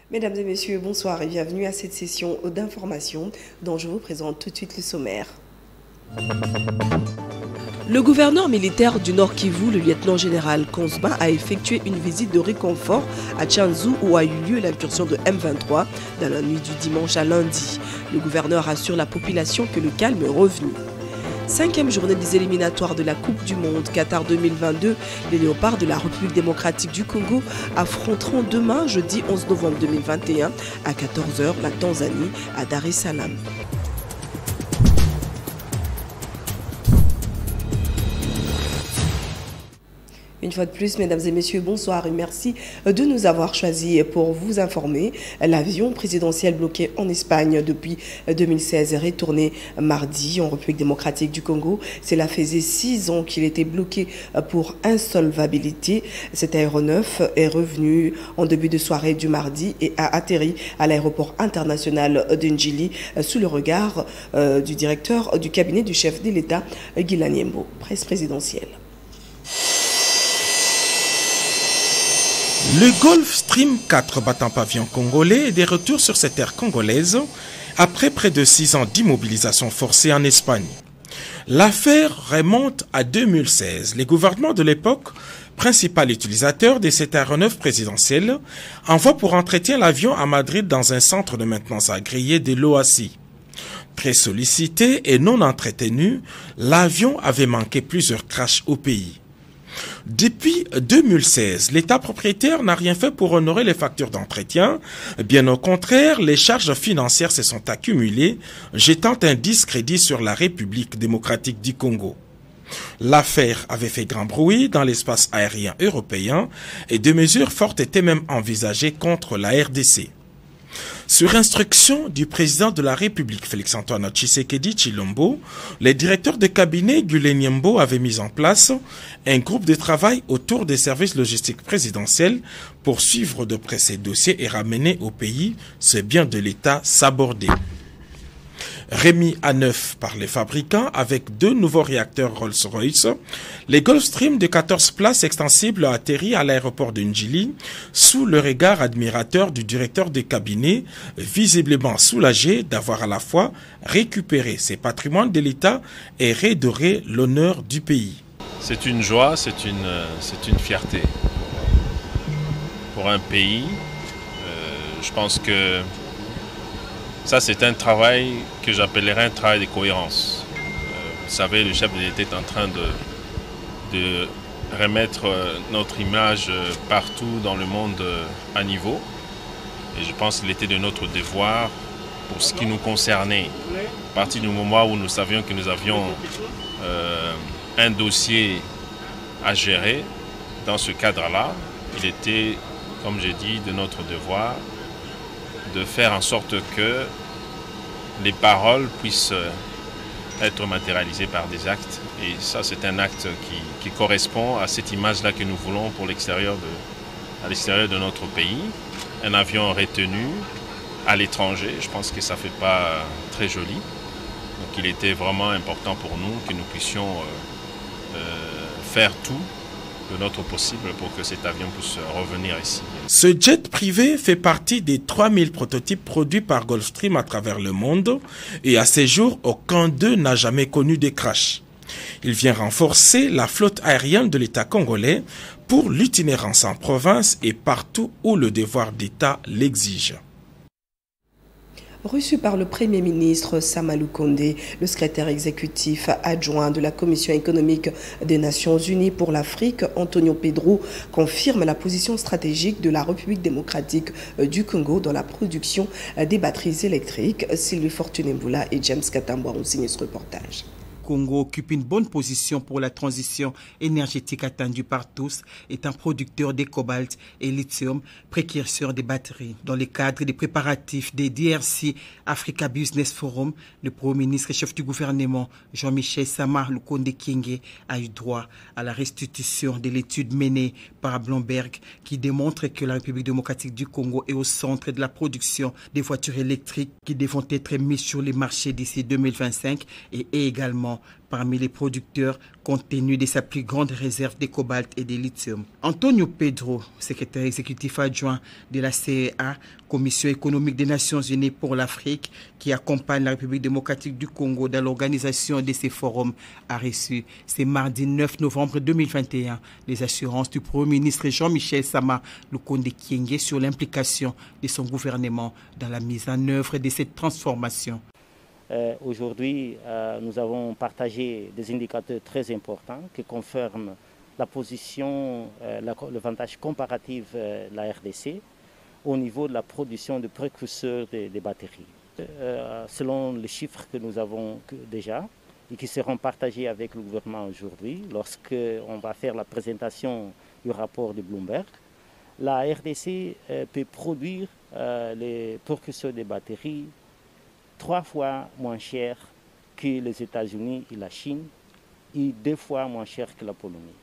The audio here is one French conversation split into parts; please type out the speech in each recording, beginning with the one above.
Mesdames et messieurs, bonsoir et bienvenue à cette session d'information dont je vous présente tout de suite le sommaire. Le gouverneur militaire du Nord Kivu, le lieutenant-général Konsba, a effectué une visite de réconfort à Tchanzu où a eu lieu l'incursion de M23 dans la nuit du dimanche à lundi. Le gouverneur rassure la population que le calme est revenu. 5e journée des éliminatoires de la Coupe du Monde Qatar 2022, les Léopards de la République démocratique du Congo affronteront demain, jeudi 11 novembre 2021, à 14 h, la Tanzanie à Dar es Salaam. Une fois de plus, mesdames et messieurs, bonsoir et merci de nous avoir choisis pour vous informer. L'avion présidentiel bloqué en Espagne depuis 2016 est retourné mardi en République démocratique du Congo. Cela faisait 6 ans qu'il était bloqué pour insolvabilité. Cet aéronef est revenu en début de soirée du mardi et a atterri à l'aéroport international de Njili sous le regard du directeur du cabinet du chef de l'État, Guilain Nyembo, presse présidentielle. Le Gulfstream 4 battant pavillon congolais est de retour sur ces terres congolaises après près de 6 ans d'immobilisation forcée en Espagne. L'affaire remonte à 2016. Les gouvernements de l'époque, principal utilisateur de cet aéronef présidentiel, envoient pour entretien l'avion à Madrid dans un centre de maintenance agréé de l'OACI. Très sollicité et non entretenu, l'avion avait manqué plusieurs crashs au pays. Depuis 2016, l'État propriétaire n'a rien fait pour honorer les factures d'entretien. Bien au contraire, les charges financières se sont accumulées, jetant un discrédit sur la République démocratique du Congo. L'affaire avait fait grand bruit dans l'espace aérien européen et des mesures fortes étaient même envisagées contre la RDC. Sur instruction du président de la République, Félix-Antoine Tshisekedi Tshilombo, les directeurs de cabinet Guilain Nyembo avaient mis en place un groupe de travail autour des services logistiques présidentiels pour suivre de près ces dossiers et ramener au pays ce bien de l'État sabordé. Remis à neuf par les fabricants avec 2 nouveaux réacteurs Rolls-Royce, les Gulfstream de 14 places extensibles ont atterri à l'aéroport de Njili sous le regard admirateur du directeur de cabinet, visiblement soulagé d'avoir à la fois récupéré ses patrimoines de l'État et redoré l'honneur du pays. C'est une joie, c'est une fierté pour un pays. Je pense que ça, c'est un travail que j'appellerais un travail de cohérence. Vous savez, le chef de l'État est en train de remettre notre image partout dans le monde à niveau. Et je pense qu'il était de notre devoir, pour ce qui nous concernait, à partir du moment où nous savions que nous avions un dossier à gérer, dans ce cadre-là, il était, comme j'ai dit, de notre devoir de faire en sorte que les paroles puissent être matérialisées par des actes. Et ça, c'est un acte qui correspond à cette image-là que nous voulons pour l'extérieur de notre pays. Un avion retenu à l'étranger, je pense que ça ne fait pas très joli. Donc il était vraiment important pour nous que nous puissions faire tout de notre possible pour que cet avion puisse revenir ici. Ce jet privé fait partie des 3000 prototypes produits par Gulfstream à travers le monde et à ce jour, aucun d'eux n'a jamais connu de crash. Il vient renforcer la flotte aérienne de l'État congolais pour l'itinérance en province et partout où le devoir d'État l'exige. Reçu par le Premier ministre Samalou Kondé, le secrétaire exécutif adjoint de la Commission économique des Nations Unies pour l'Afrique, Antonio Pedro, confirme la position stratégique de la République démocratique du Congo dans la production des batteries électriques. Sylvie Fortuné-Mboula et James Katamba ont signé ce reportage. Congo occupe une bonne position pour la transition énergétique attendue par tous, étant producteur de cobalt et lithium, précurseur des batteries. Dans le cadre des préparatifs des DRC Africa Business Forum, le Premier ministre et chef du gouvernement Jean-Michel Sama Lukonde Kyenge a eu droit à la restitution de l'étude menée par Bloomberg qui démontre que la République démocratique du Congo est au centre de la production des voitures électriques qui devront être mises sur les marchés d'ici 2025 et est également parmi les producteurs compte tenu de sa plus grande réserve de cobalt et de lithium. Antonio Pedro, secrétaire exécutif adjoint de la CEA, Commission économique des Nations Unies pour l'Afrique, qui accompagne la République démocratique du Congo dans l'organisation de ces forums, a reçu ce mardi 9 novembre 2021 les assurances du Premier ministre Jean-Michel Sama Lukonde Kyenge sur l'implication de son gouvernement dans la mise en œuvre de cette transformation. Aujourd'hui, nous avons partagé des indicateurs très importants qui confirment la position, l'avantage comparatif de la RDC au niveau de la production de précurseurs des batteries. Selon les chiffres que nous avons déjà et qui seront partagés avec le gouvernement aujourd'hui, lorsqu'on va faire la présentation du rapport de Bloomberg, la RDC peut produire les précurseurs des batteries 3 fois moins cher que les États-Unis et la Chine et 2 fois moins cher que la Pologne.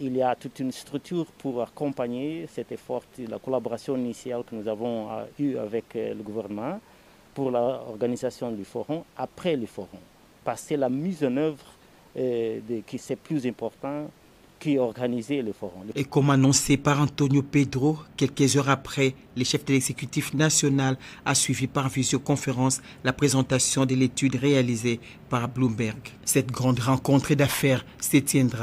Il y a toute une structure pour accompagner cet effort, la collaboration initiale que nous avons eue avec le gouvernement pour l'organisation du forum après le forum. Parce que la mise en œuvre qui c'est plus important qui organisait le forum. Et comme annoncé par Antonio Pedro, quelques heures après, le chef de l'exécutif national a suivi par visioconférence la présentation de l'étude réalisée par Bloomberg. Cette grande rencontre d'affaires se tiendra.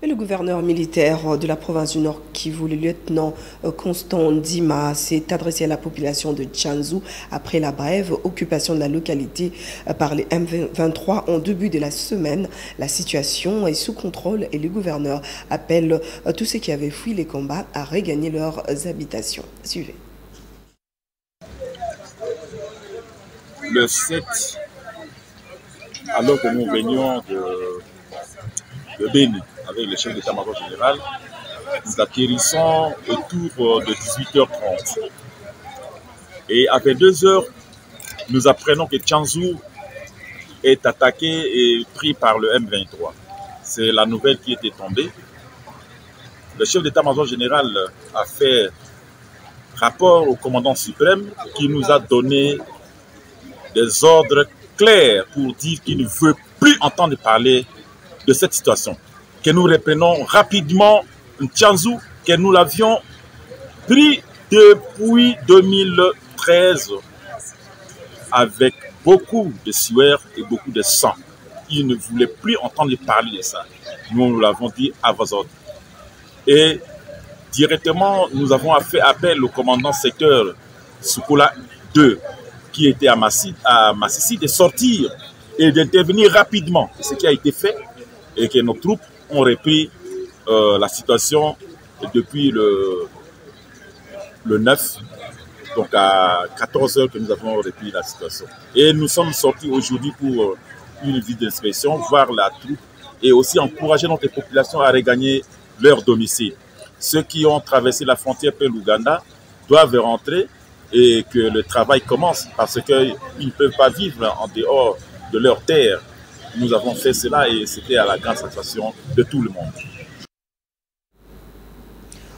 Le gouverneur militaire de la province du Nord Kivu, le lieutenant Constant Ndima, s'est adressé à la population de Tchanzu après la brève occupation de la localité par les M23 en début de la semaine. La situation est sous contrôle et le gouverneur appelle tous ceux qui avaient fui les combats à regagner leurs habitations. Suivez. Le 7, alors que nous venions de Béni, avec le chef d'état-major général, nous atterrissons autour de 18h30. Et après 2 heures, nous apprenons que Tchanzu est attaqué et pris par le M23. C'est la nouvelle qui était tombée. Le chef d'état-major général a fait rapport au commandant suprême qui nous a donné des ordres clairs pour dire qu'il ne veut plus entendre parler de cette situation. Que nous reprenons rapidement Tchanzu, que nous l'avions pris depuis 2013 avec beaucoup de sueur et beaucoup de sang. Il ne voulait plus entendre parler de ça. Nous l'avons dit à vos ordres. Et directement, nous avons fait appel au commandant secteur Soukoula 2, qui était à Massissi, de sortir et d'intervenir rapidement. Ce qui a été fait et que nos troupes ont repris la situation depuis le 9, donc à 14 heures que nous avons repris la situation. Et nous sommes sortis aujourd'hui pour une visite d'inspection, voir la troupe et aussi encourager notre population à regagner leur domicile. Ceux qui ont traversé la frontière pour l'Ouganda doivent rentrer et que le travail commence parce qu'ils ne peuvent pas vivre en dehors de leur terre. Nous avons fait cela et c'était à la grande satisfaction de tout le monde.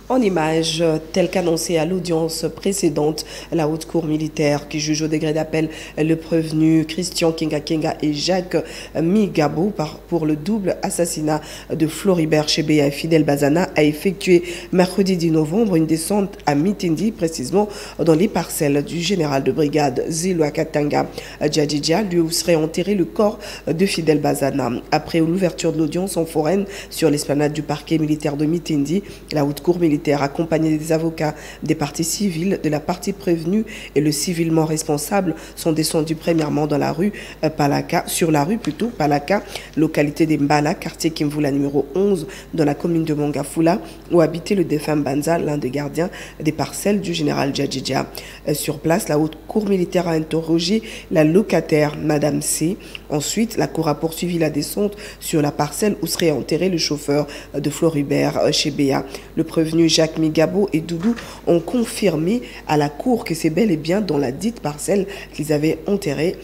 En image, tel qu'annoncé à l'audience précédente, la haute cour militaire qui juge au degré d'appel le prévenu Christian Kenga et Jacques Migabo pour le double assassinat de Floribert Chebeya et Fidel Bazana a effectué mercredi 10 novembre une descente à Mitindi, précisément dans les parcelles du général de brigade Zilwa Katanga Djadjidja, lui où serait enterré le corps de Fidel Bazana. Après l'ouverture de l'audience en foraine sur l'esplanade du parquet militaire de Mitindi, la haute cour militaire militaire accompagné des avocats des parties civiles, de la partie prévenue et le civilement responsable sont descendus premièrement dans la rue Palaka, sur la rue plutôt Palaka, localité des Mbala, quartier Kimvula numéro 11 dans la commune de Mongafula, où habitait le défunt Banza, l'un des gardiens des parcelles du général Djadjidja. Sur place, la haute cour militaire a interrogé la locataire Madame C. Ensuite, la cour a poursuivi la descente sur la parcelle où serait enterré le chauffeur de Floribert chez Béa. Le prévenu Jacques Migabo et Doudou ont confirmé à la cour que c'est bel et bien dans la dite parcelle qu'ils avaient enterré,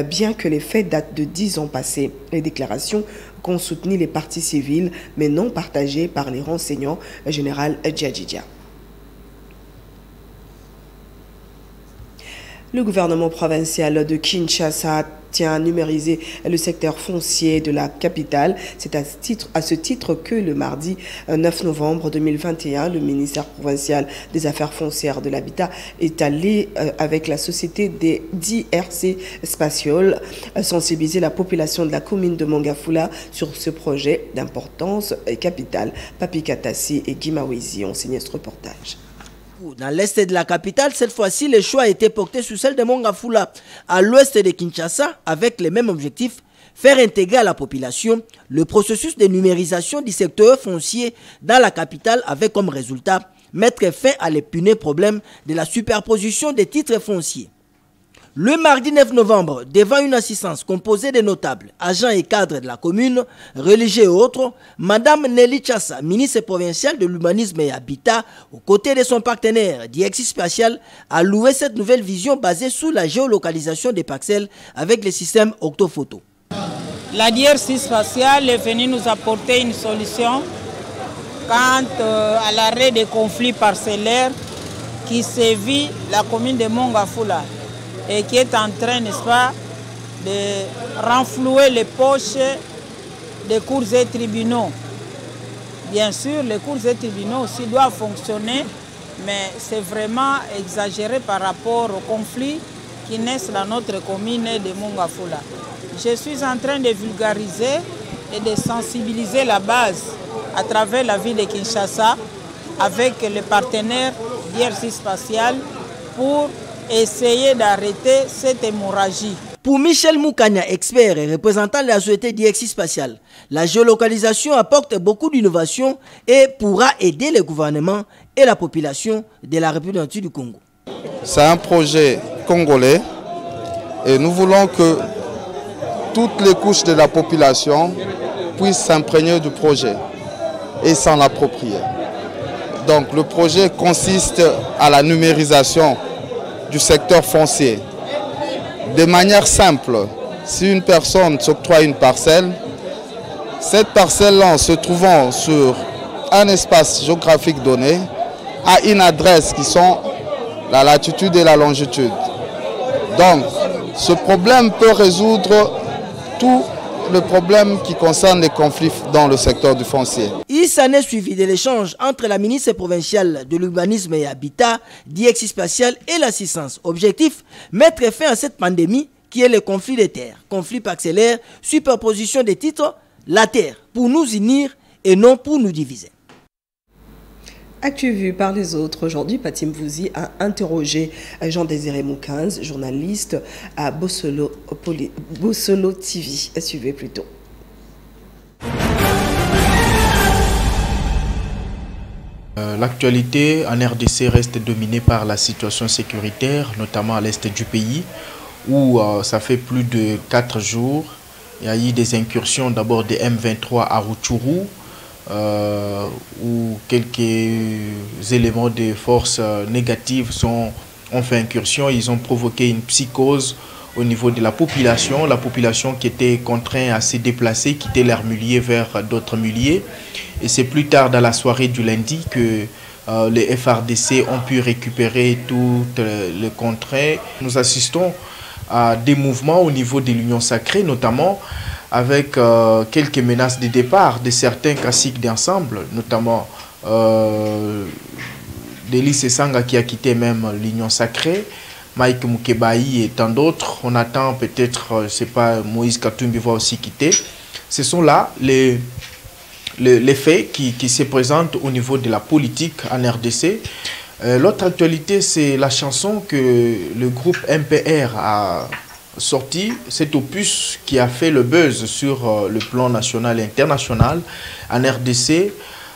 bien que les faits datent de 10 ans passés. Les déclarations qu'ont soutenu les parties civiles, mais non partagées par les renseignants général Djadjidja. Le gouvernement provincial de Kinshasa tient à numériser le secteur foncier de la capitale. C'est à ce titre que le mardi 9 novembre 2021, le ministère provincial des Affaires foncières de l'Habitat est allé avec la société des DRC Spatial sensibiliser la population de la commune de Mongafula sur ce projet d'importance capitale. Papi Katassi et Guy Mawizi ont signé ce reportage. Dans l'est de la capitale, cette fois-ci, le choix a été porté sur celle de Mongafula, à l'ouest de Kinshasa, avec les mêmes objectifs, faire intégrer à la population le processus de numérisation du secteur foncier dans la capitale, avec comme résultat mettre fin à l'épineux problème de la superposition des titres fonciers. Le mardi 9 novembre, devant une assistance composée de notables, agents et cadres de la commune, religieux et autres, Madame Nelly Chassa, ministre provinciale de l'Humanisme et Habitat, aux côtés de son partenaire DXI Spatial, a loué cette nouvelle vision basée sur la géolocalisation des parcelles avec le système Octophoto. La DXI Spatial est venue nous apporter une solution quant à l'arrêt des conflits parcellaires qui sévit la commune de Mongafula et qui est en train, n'est-ce pas, de renflouer les poches des cours et tribunaux. Bien sûr, les cours et tribunaux aussi doivent fonctionner, mais c'est vraiment exagéré par rapport aux conflits qui naissent dans notre commune de Mongafula. Je suis en train de vulgariser et de sensibiliser la base à travers la ville de Kinshasa avec les partenaires DRC Spatial pour essayer d'arrêter cette hémorragie. Pour Michel Moukania, expert et représentant de la société DXI Spatial, la géolocalisation apporte beaucoup d'innovation et pourra aider le gouvernement et la population de la République du Congo. C'est un projet congolais et nous voulons que toutes les couches de la population puissent s'imprégner du projet et s'en approprier. Donc le projet consiste à la numérisation du secteur foncier. De manière simple, si une personne s'octroie une parcelle, cette parcelle-là, se trouvant sur un espace géographique donné, a une adresse qui sont la latitude et la longitude. Donc, ce problème peut résoudre tout le problème qui concerne les conflits dans le secteur du foncier. Il s'en est suivi de l'échange entre la ministre provinciale de l'Urbanisme et Habitat, DXI Spatial et l'assistance. Objectif, mettre fin à cette pandémie qui est le conflit des terres. Conflit parcellaire, superposition des titres, la terre pour nous unir et non pour nous diviser. Actu vu par les autres. Aujourd'hui, Patim Vouzi a interrogé Jean-Désiré Mouquinze, journaliste à Bossolo TV. Suivez plutôt. L'actualité en RDC reste dominée par la situation sécuritaire, notamment à l'est du pays, où ça fait plus de 4 jours. Il y a eu des incursions d'abord des M23 à Rutshuru, où quelques éléments de forces négatives ont fait incursion. Ils ont provoqué une psychose au niveau de la population qui était contrainte à se déplacer, quitter leurs milliers vers d'autres milliers. Et c'est plus tard dans la soirée du lundi que les FRDC ont pu récupérer toutes les contrées. Nous assistons à des mouvements au niveau de l'Union sacrée, notamment avec quelques menaces de départ de certains caciques d'ensemble, notamment Delis Sanga qui a quitté même l'Union sacrée, Mike Mukebaï et tant d'autres. On attend peut-être, je ne sais pas, Moïse Katumbi va aussi quitter. Ce sont là les les faits qui se présentent au niveau de la politique en RDC. L'autre actualité, c'est la chanson que le groupe MPR a sorti, cet opus qui a fait le buzz sur le plan national et international en RDC.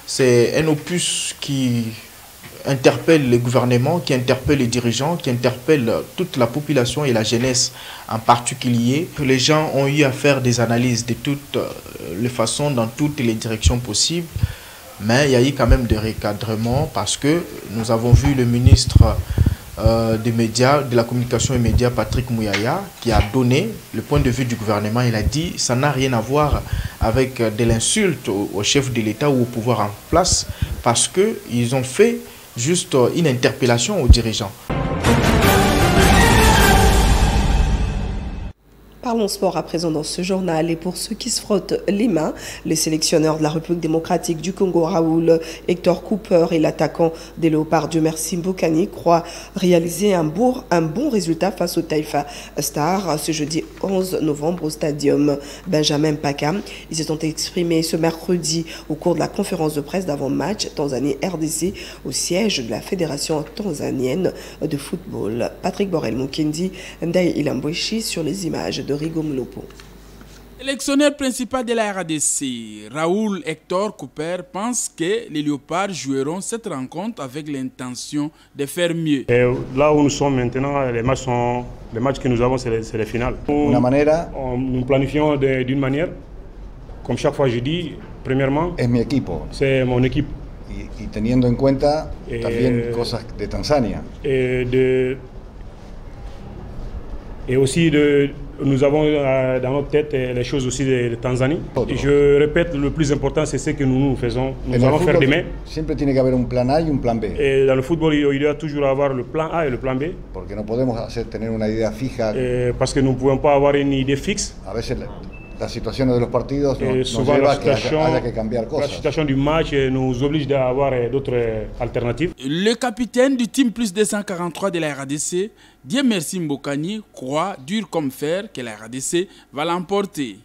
C'est un opus qui interpelle les gouvernements, qui interpelle les dirigeants, qui interpelle toute la population et la jeunesse en particulier. Les gens ont eu à faire des analyses de toutes les façons, dans toutes les directions possibles. Mais il y a eu quand même des recadrements parce que nous avons vu le ministre des médias, de la communication et médias, Patrick Mouyaya, qui a donné le point de vue du gouvernement. Il a dit que ça n'a rien à voir avec de l'insulte au chef de l'État ou au pouvoir en place parce qu'ils ont fait juste une interpellation aux dirigeants. Parlons sport à présent dans ce journal et pour ceux qui se frottent les mains, le sélectionneur de la République démocratique du Congo, Raoul Hector Cooper et l'attaquant des Léopards, Dieu merci Mbokani, croient réaliser un bon résultat face au Taifa Star ce jeudi 11 novembre au stadium Benjamin Mpaka. Ils se sont exprimés ce mercredi au cours de la conférence de presse d'avant-match Tanzanie-RDC au siège de la Fédération tanzanienne de football. Patrick Borel Mukendi, Ndaye Ilambweshi sur les images de Rigo Mlopo. L'électionneur principal de la RDC, Raoul Hector Cooper, pense que les Léopards joueront cette rencontre avec l'intention de faire mieux. Et là où nous sommes maintenant, les matchs que nous avons, c'est les finales. Nous planifions d'une manière, comme chaque fois je dis, premièrement, c'est mon équipe. Y teniendo en cuenta también cosas de Tanzania. Et aussi nous avons dans notre tête les choses aussi de Tanzanie. Et je répète, le plus important, c'est ce que nous faisons. Nous allons faire demain. Siempre tiene que haber un plan A y un plan B. Et dans le football, il doit toujours avoir le plan A et le plan B. Porque no podemos tener una idea fija. Parce que nous ne pouvons pas avoir une idée fixe. A veces la situation de los partidos nos lleva a que haya que cambiar cosas. La situation du match nous oblige d'avoir d'autres alternatives. Le capitaine du Team Plus 243 de la RDC, Dieu merci Mbokani, croit dur comme fer que la RDC va l'emporter.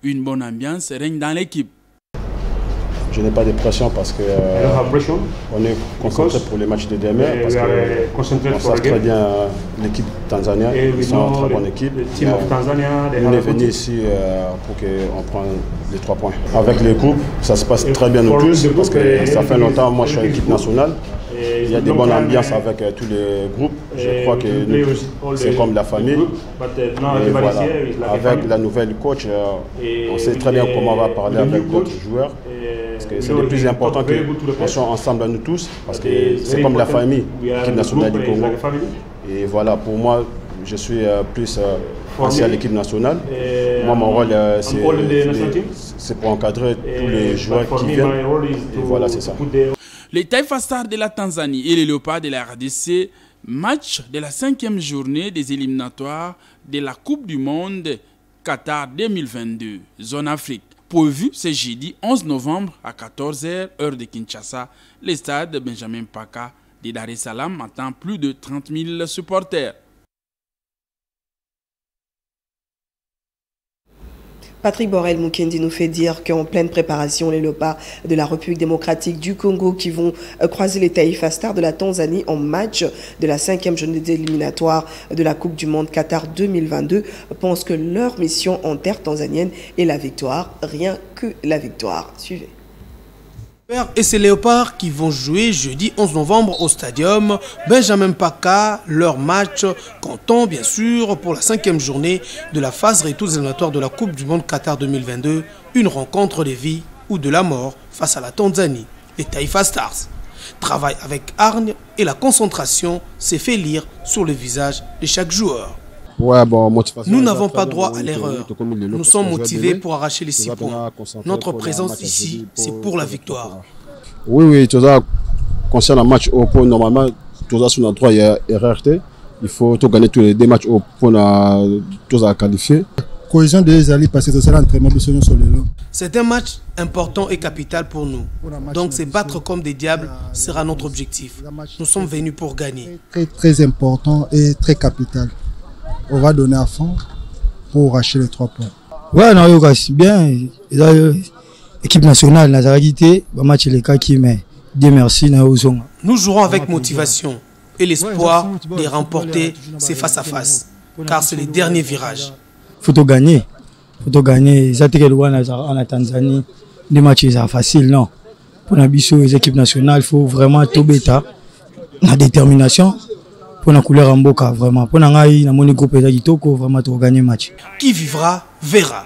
Une bonne ambiance règne dans l'équipe. Je n'ai pas de pression parce que on est concentré pour les matchs de demain parce qu'on sait très bien l'équipe tanzanienne, ils sont une très bonne équipe. On est venu ici pour qu'on prenne les 3 points. Avec les groupes, ça se passe très bien nous tous parce que ça fait longtemps, moi je suis à l'équipe nationale. Il y a des bonnes ambiances avec tous les groupes. Je crois que c'est comme la famille. Et voilà. Avec la nouvelle coach, on sait très bien comment on va parler avec d'autres joueurs. Parce que c'est le plus important qu'on soit ensemble à nous tous. Parce que c'est comme la famille, l'équipe nationale du Congo. Et voilà, pour moi, je suis plus ancien à l'équipe nationale. Moi, mon rôle, c'est pour encadrer tous les joueurs qui viennent. Et voilà, c'est ça. Les Taifa Stars de la Tanzanie et les Léopards de la RDC, match de la 5e journée des éliminatoires de la Coupe du Monde Qatar 2022, zone Afrique. Prévu ce jeudi 11 novembre à 14 h, heure de Kinshasa, le stade Benjamin Mpaka de Dar es Salaam attend plus de 30 000 supporters. Patrick Borel Mukendi nous fait dire qu'en pleine préparation, les Léopards de la République démocratique du Congo qui vont croiser les Taifa Stars de la Tanzanie en match de la 5e journée éliminatoire de la Coupe du Monde Qatar 2022 pensent que leur mission en terre tanzanienne est la victoire, rien que la victoire. Suivez. Et c'est Léopards qui vont jouer jeudi 11 novembre au stadium Benjamin Mpaka, leur match comptant bien sûr pour la 5e journée de la phase retour éliminatoire de la Coupe du Monde Qatar 2022, une rencontre de vie ou de la mort face à la Tanzanie. Les Taifa Stars travaillent avec hargne et la concentration s'est fait lire sur le visage de chaque joueur. Nous n'avons pas droit à l'erreur. Nous sommes motivés pour arracher les 6 points. Notre présence ici, c'est pour la victoire. Oui, tu as concernant le match au point, normalement, tu as sur notre droit, il y a RRT. Il faut gagner tous les 2 matchs au point, tu as qualifié. C'est un match important et capital pour nous. Donc, se battre comme des diables sera notre objectif. Nous sommes venus pour gagner. Très important et très capital. On va donner à fond pour arracher les 3 points. Ouais, non, bien. Équipe nationale, Nazaragité, match les cas qui met. Dieu merci, nous jouerons avec motivation et l'espoir de remporter ces face-à-face, car c'est le dernier virage. Faut gagner. Faut gagner. Ça en Tanzanie, les matchs sont faciles, non. Pour les équipes nationales, il faut vraiment tout bêta, la détermination. Pour la couleur en boca, vraiment. Pour la groupe vraiment tout gagner match. Qui vivra, verra.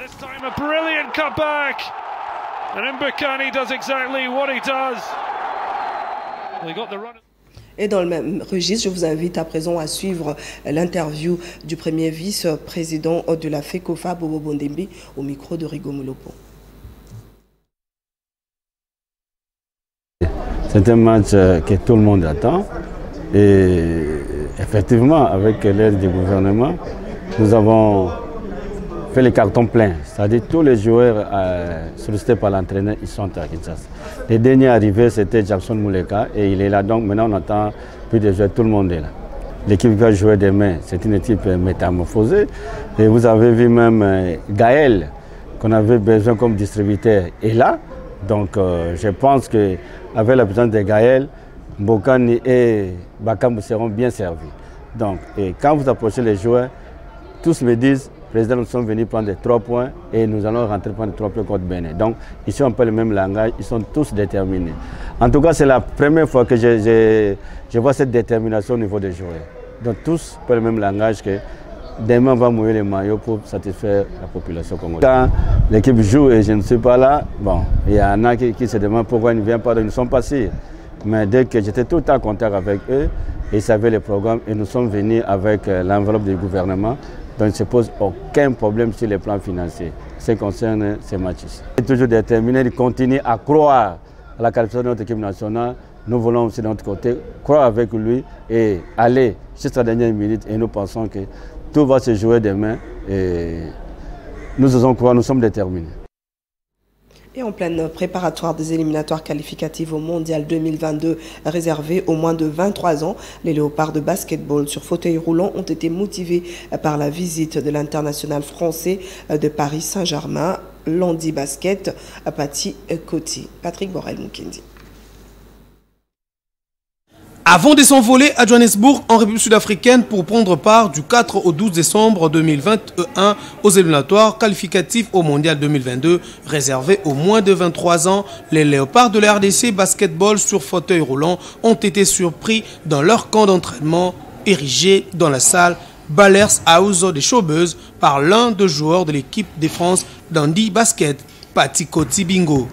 Et dans le même registre, je vous invite à présent à suivre l'interview du premier vice-président de la FECOFA, Bobo Bondembe, au micro de Rigo Molopo. C'est un match que tout le monde attend. Et effectivement, avec l'aide du gouvernement, nous avons fait les cartons pleins. C'est-à-dire tous les joueurs sollicités par l'entraîneur, ils sont à Kinshasa. Les derniers arrivés, c'était Jackson Mouleka et il est là. Donc maintenant, on attend plus de joueurs, tout le monde est là. L'équipe qui va jouer demain, c'est une équipe métamorphosée. Et vous avez vu même Gaël, qu'on avait besoin comme distributeur, est là. Donc je pense qu'avec la présence de Gaël, Mbokani et Bakam seront bien servis. Donc, et quand vous approchez les joueurs, tous me disent, Président, nous sommes venus prendre 3 points et nous allons rentrer prendre 3 points contre Bénin. Donc, ils sont un peu le même langage, ils sont tous déterminés. En tout cas, c'est la première fois que je vois cette détermination au niveau des joueurs. Donc, tous ont le même langage que demain, on va mouiller les maillots pour satisfaire la population congolaise. Quand l'équipe joue et je ne suis pas là, bon, il y en a qui se demandent pourquoi ils ne viennent pas, ils ne sont pas sûrs. Mais dès que j'étais tout le temps en contact avec eux, ils savaient les programmes et nous sommes venus avec l'enveloppe du gouvernement. Donc il ne se pose aucun problème sur les plans financiers. Ce qui concerne ces matchs. Il est toujours déterminé, il continue à croire à la qualification de notre équipe nationale. Nous voulons aussi de notre côté croire avec lui et aller jusqu'à la dernière minute. Et nous pensons que tout va se jouer demain. Et nous osons croire, nous sommes déterminés. Et en pleine préparatoire des éliminatoires qualificatives au Mondial 2022 réservées aux moins de 23 ans, les léopards de basketball sur fauteuil roulant ont été motivés par la visite de l'international français de Paris Saint-Germain, Landy Basket, Paty Coty. Patrick Borel-Mukendi. Avant de s'envoler à Johannesburg, en République sud-africaine, pour prendre part du 4 au 12 décembre 2021 aux éliminatoires qualificatifs au Mondial 2022 réservés aux moins de 23 ans, les léopards de la RDC basketball sur fauteuil roulant ont été surpris dans leur camp d'entraînement érigé dans la salle Ballers House des Showbuzz par l'un des joueurs de l'équipe de France Landy Basket, Paty Coty Bingo,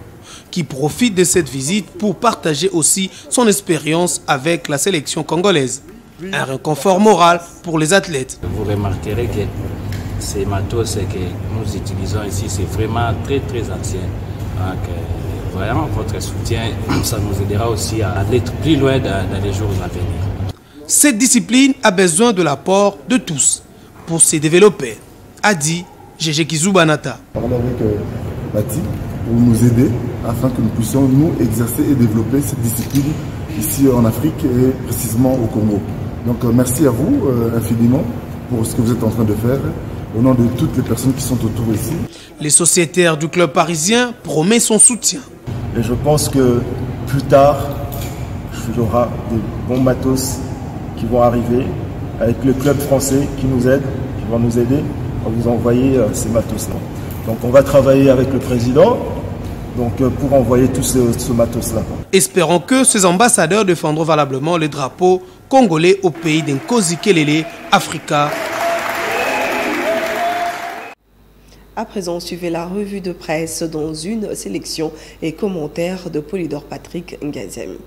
qui profite de cette visite pour partager aussi son expérience avec la sélection congolaise. Un réconfort moral pour les athlètes. Vous remarquerez que ces matos que nous utilisons ici, c'est vraiment très ancien. Donc, voyons votre soutien, ça nous aidera aussi à aller plus loin dans les jours à venir. Cette discipline a besoin de l'apport de tous pour se développer, a dit Gégé Kizubanata. Parler avec Paty pour nous aider afin que nous puissions nous exercer et développer cette discipline ici en Afrique et précisément au Congo. Donc merci à vous infiniment pour ce que vous êtes en train de faire au nom de toutes les personnes qui sont autour ici. Les sociétaires du club parisien promettent son soutien. Et je pense que plus tard, il y aura des bons matos qui vont arriver avec le club français qui nous aide, qui va nous aider à vous envoyer ces matos-là. Donc on va travailler avec le président pour envoyer tout ce matos-là. Espérons que ces ambassadeurs défendront valablement le drapeau congolais au pays d'Nkosi Kelele, Africa. À présent, suivez la revue de presse dans une sélection et commentaires de Polydor Patrick Ngazemi.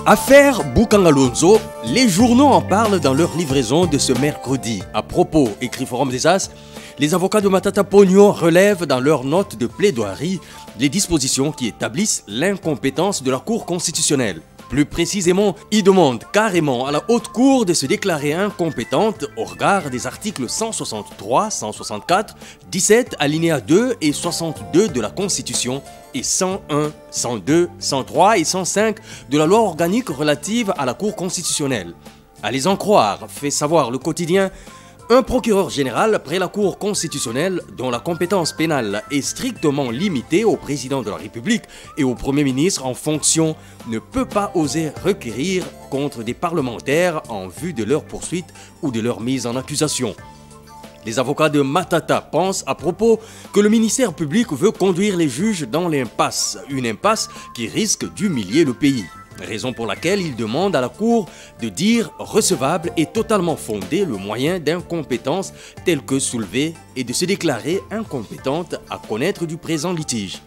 Affaire Boukangalonzo, les journaux en parlent dans leur livraison de ce mercredi. À propos, écrit Forum des As, les avocats de Matata Pogno relèvent dans leur note de plaidoirie les dispositions qui établissent l'incompétence de la Cour constitutionnelle. Plus précisément, ils demandent carrément à la Haute Cour de se déclarer incompétente au regard des articles 163, 164, 17 alinéa 2 et 62 de la Constitution et 101, 102, 103 et 105 de la loi organique relative à la Cour constitutionnelle. À les en croire, fait savoir le quotidien, un procureur général près la Cour constitutionnelle, dont la compétence pénale est strictement limitée au président de la République et au Premier ministre en fonction, ne peut pas oser requérir contre des parlementaires en vue de leur poursuite ou de leur mise en accusation. Les avocats de Matata pensent à propos que le ministère public veut conduire les juges dans l'impasse, une impasse qui risque d'humilier le pays. Raison pour laquelle il demande à la Cour de dire recevable et totalement fondé le moyen d'incompétence tel que soulevé et de se déclarer incompétente à connaître du présent litige.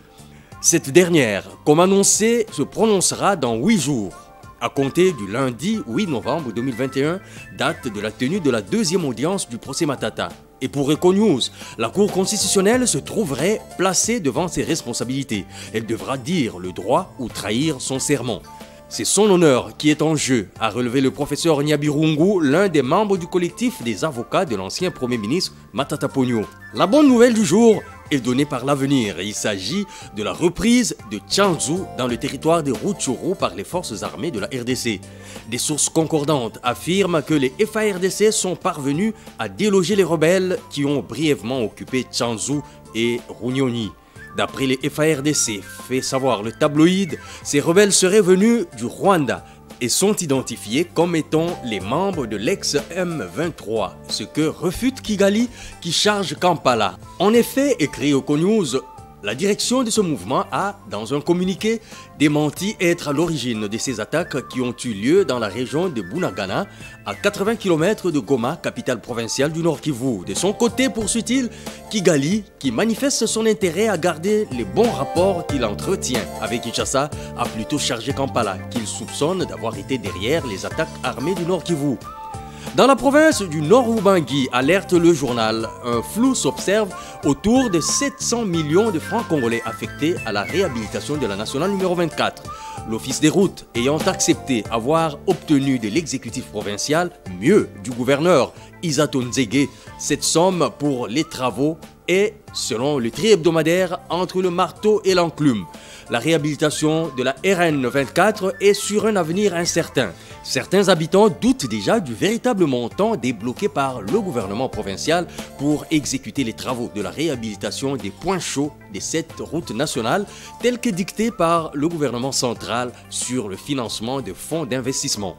Cette dernière, comme annoncé, se prononcera dans 8 jours, à compter du lundi 8 novembre 2021, date de la tenue de la deuxième audience du procès Matata. Et pour Econews, la Cour constitutionnelle se trouverait placée devant ses responsabilités. Elle devra dire le droit ou trahir son serment. C'est son honneur qui est en jeu, a relevé le professeur Nyabirungu, l'un des membres du collectif des avocats de l'ancien Premier ministre Matata Ponyo. La bonne nouvelle du jour est donnée par l'avenir. Il s'agit de la reprise de Tchanzu dans le territoire de Rutshuru par les forces armées de la RDC. Des sources concordantes affirment que les FARDC sont parvenus à déloger les rebelles qui ont brièvement occupé Tchanzu et Runyoni. D'après les FARDC, fait savoir le tabloïd, ces rebelles seraient venus du Rwanda et sont identifiés comme étant les membres de l'ex-M23, ce que refute Kigali qui charge Kampala. En effet, écrit Econews, la direction de ce mouvement a, dans un communiqué, démenti être à l'origine de ces attaques qui ont eu lieu dans la région de Bunagana, à 80 km de Goma, capitale provinciale du Nord Kivu. De son côté, poursuit-il, Kigali, qui manifeste son intérêt à garder les bons rapports qu'il entretient avec Kinshasa, a plutôt chargé Kampala, qu'il soupçonne d'avoir été derrière les attaques armées du Nord Kivu. Dans la province du Nord-Ubangi, alerte le journal, un flou s'observe autour de 700 millions de francs congolais affectés à la réhabilitation de la nationale numéro 24. L'Office des routes ayant accepté avoir obtenu de l'exécutif provincial, mieux du gouverneur Isato Nzege, cette somme pour les travaux est, selon le tri-hebdomadaire, entre le marteau et l'enclume. La réhabilitation de la RN 24 est sur un avenir incertain. Certains habitants doutent déjà du véritable montant débloqué par le gouvernement provincial pour exécuter les travaux de la réhabilitation des points chauds de cette route nationale, telle que dictée par le gouvernement central sur le financement de fonds d'investissement.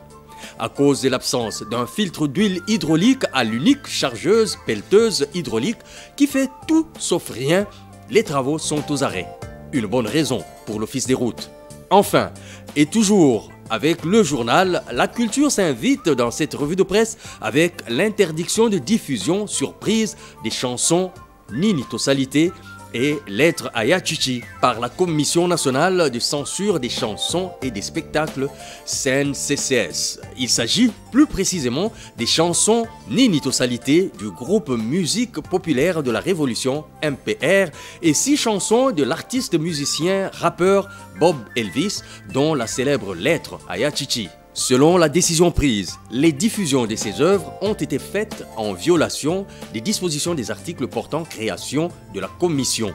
À cause de l'absence d'un filtre d'huile hydraulique à l'unique chargeuse pelleteuse hydraulique qui fait tout sauf rien, les travaux sont aux arrêts. Une bonne raison pour l'Office des routes. Enfin, et toujours avec le journal, la culture s'invite dans cette revue de presse avec l'interdiction de diffusion surprise des chansons Nini Tosalité et Lettres à Yachichi par la Commission nationale de censure des chansons et des spectacles CNCCS. Il s'agit plus précisément des chansons Nini Tosalité du groupe Musique Populaire de la Révolution MPR et 6 chansons de l'artiste musicien rappeur Bob Elvis, dont la célèbre Lettres à Yachichi. Selon la décision prise, les diffusions de ces œuvres ont été faites en violation des dispositions des articles portant création de la commission.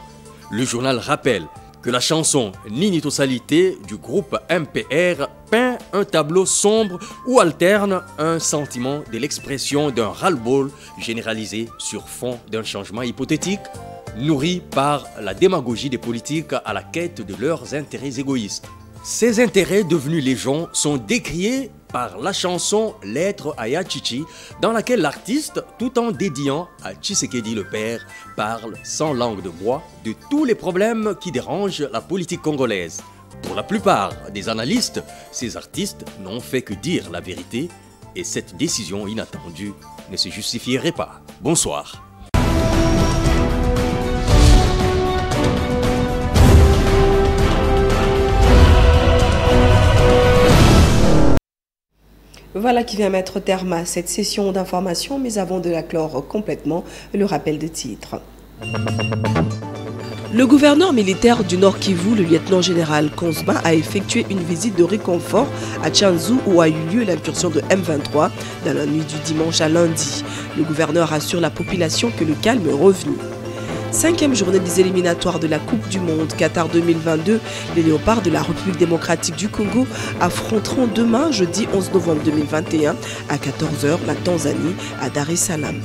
Le journal rappelle que la chanson Nini Tosalité du groupe MPR peint un tableau sombre où alterne un sentiment de l'expression d'un ras-le-bol généralisé sur fond d'un changement hypothétique, nourri par la démagogie des politiques à la quête de leurs intérêts égoïstes. Ces intérêts devenus légion sont décriés par la chanson Lettres à Yachichi, dans laquelle l'artiste, tout en dédiant à Tshisekedi le père, parle sans langue de bois de tous les problèmes qui dérangent la politique congolaise. Pour la plupart des analystes, ces artistes n'ont fait que dire la vérité et cette décision inattendue ne se justifierait pas. Bonsoir. Voilà qui vient mettre terme à cette session d'information, mais avant de la clore complètement, le rappel de titres. Le gouverneur militaire du Nord Kivu, le lieutenant-général Konsba, a effectué une visite de réconfort à Tchanzu où a eu lieu l'incursion de M23 dans la nuit du dimanche à lundi. Le gouverneur assure la population que le calme est revenu. 5e journée des éliminatoires de la Coupe du Monde Qatar 2022. Les Léopards de la République démocratique du Congo affronteront demain, jeudi 11 novembre 2021, à 14h, la Tanzanie à Dar es Salaam.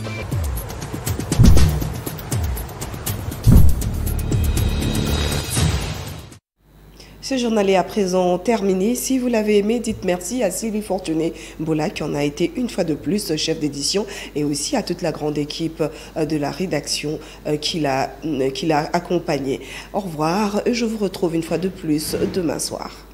Ce journal est à présent terminé. Si vous l'avez aimé, dites merci à Sylvie Fortuné Bola qui en a été une fois de plus chef d'édition et aussi à toute la grande équipe de la rédaction qui l'a accompagné. Au revoir, je vous retrouve une fois de plus demain soir.